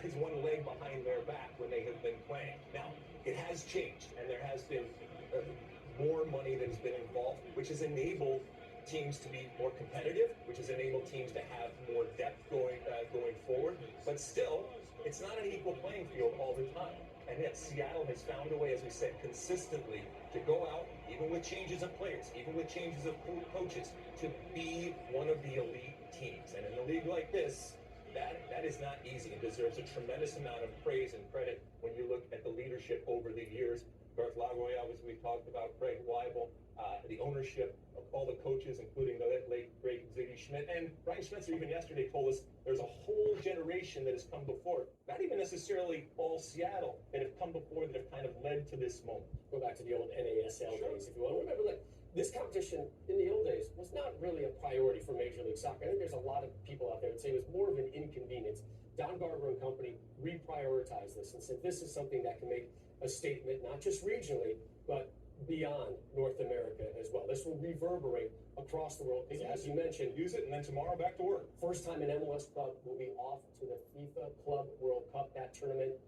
always one leg behind their back when they have been playing. Now, it has changed, and there has been more money that has been involved, which has enabled teams to be more competitive, which has enabled teams to have more depth going forward. But still, it's not an equal playing field all the time. And yet Seattle has found a way, as we said, consistently to go out, even with changes of players, even with changes of coaches, to be one of the elite teams. And in a league like this, that is not easy. It deserves a tremendous amount of praise and credit when you look at the leadership over the years. Garth Lagoya, as we talked about, Craig Weibel, the ownership of all the coaches, including the late, great Ziggy Schmidt. And Brian Schmetzer even yesterday told us there's a whole generation that has come before, not even necessarily all Seattle, that have come before that have kind of led to this moment. Go back to the old NASL days, if you want to remember, like, this competition in the old days was not really a priority for Major League Soccer. I think there's a lot of people out there that say it was more of an inconvenience. Don Garber and company reprioritized this and said this is something that can make a statement, not just regionally, but beyond North America as well. This will reverberate across the world because, as you mentioned, use it and then tomorrow back to work. First time an MLS club will be off to the FIFA Club World Cup. That tournament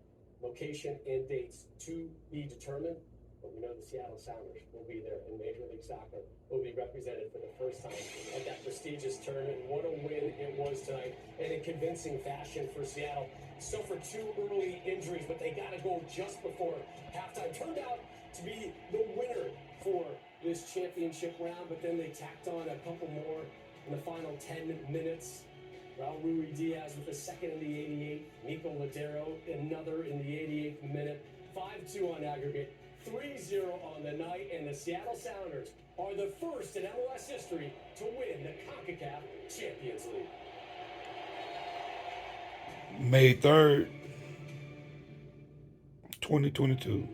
location and dates to be determined. But we know the Seattle Sounders will be there, and Major League Soccer will be represented for the first time at that prestigious tournament. What a win it was tonight, and in convincing fashion for Seattle. Suffered 2 early injuries, but they got to go just before halftime. Turned out to be the winner for this championship round, but then they tacked on a couple more in the final 10 minutes. Raul Ruiz-Diaz with the second in the 88th. Nico Ladero, another in the 88th minute. 5-2 on aggregate. 3-0 on the night, and the Seattle Sounders are the first in MLS history to win the Concacaf Champions League. May 3rd, 2022.